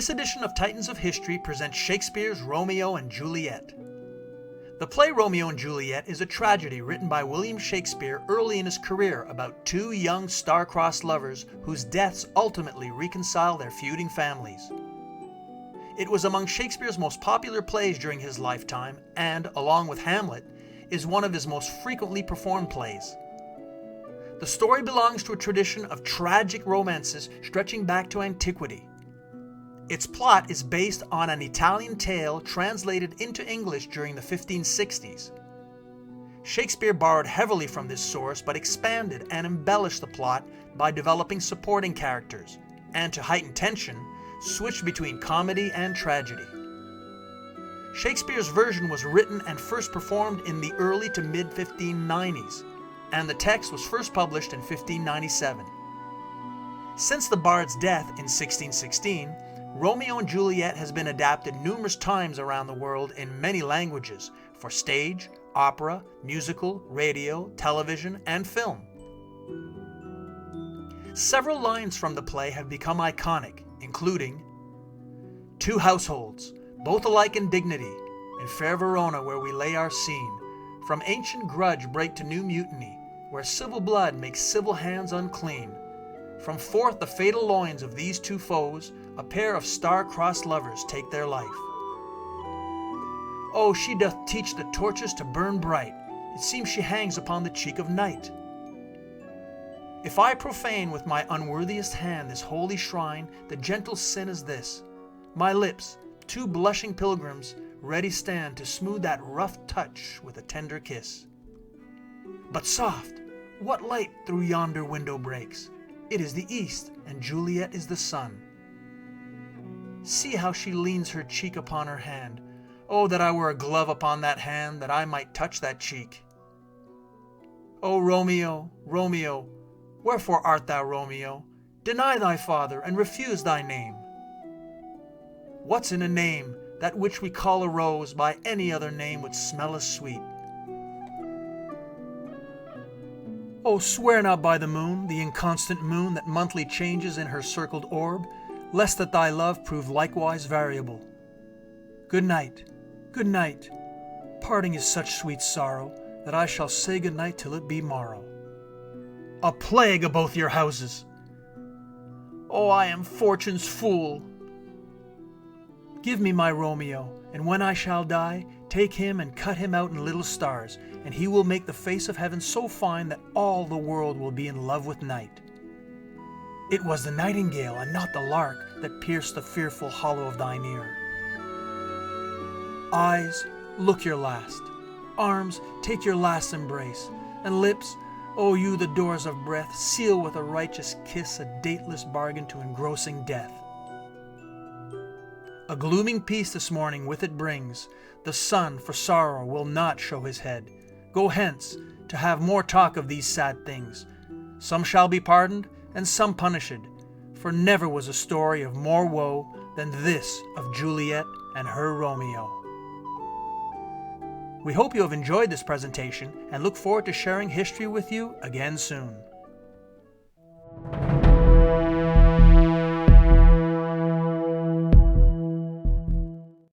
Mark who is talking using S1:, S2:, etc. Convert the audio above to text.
S1: This edition of Titans of History presents Shakespeare's Romeo and Juliet. The play Romeo and Juliet is a tragedy written by William Shakespeare early in his career about two young star-crossed lovers whose deaths ultimately reconcile their feuding families. It was among Shakespeare's most popular plays during his lifetime and, along with Hamlet, is one of his most frequently performed plays. The story belongs to a tradition of tragic romances stretching back to antiquity. Its plot is based on an Italian tale translated into English during the 1560s. Shakespeare borrowed heavily from this source but expanded and embellished the plot by developing supporting characters, and to heighten tension, switched between comedy and tragedy. Shakespeare's version was written and first performed in the early to mid-1590s, and the text was first published in 1597. Since the bard's death in 1616, Romeo and Juliet has been adapted numerous times around the world in many languages for stage, opera, musical, radio, television, and film. Several lines from the play have become iconic, including "Two households, both alike in dignity, in fair Verona where we lay our scene, from ancient grudge break to new mutiny, where civil blood makes civil hands unclean. From forth the fatal loins of these two foes, a pair of star-crossed lovers take their life. Oh, she doth teach the torches to burn bright, it seems she hangs upon the cheek of night. If I profane with my unworthiest hand this holy shrine, the gentle sin is this: my lips, two blushing pilgrims, ready stand to smooth that rough touch with a tender kiss. But soft, what light through yonder window breaks? It is the east, and Juliet is the sun. See how she leans her cheek upon her hand. Oh, that I were a glove upon that hand, that I might touch that cheek. O Romeo, Romeo, wherefore art thou Romeo? Deny thy father, and refuse thy name. What's in a name? That which we call a rose by any other name would smell as sweet. Oh, swear not by the moon, the inconstant moon that monthly changes in her circled orb, lest that thy love prove likewise variable. Good night, good night. Parting is such sweet sorrow, that I shall say good night till it be morrow. A plague of both your houses! Oh, I am fortune's fool! Give me my Romeo, and when I shall die, take him and cut him out in little stars, and he will make the face of heaven so fine that all the world will be in love with night. It was the nightingale and not the lark that pierced the fearful hollow of thine ear. Eyes, look your last. Arms, take your last embrace. And lips, O you the doors of breath, seal with a righteous kiss a dateless bargain to engrossing death. A glooming peace this morning with it brings. The sun for sorrow will not show his head. Go hence, to have more talk of these sad things. Some shall be pardoned, and some punished, for never was a story of more woe than this of Juliet and her Romeo. We hope you have enjoyed this presentation and look forward to sharing history with you again soon.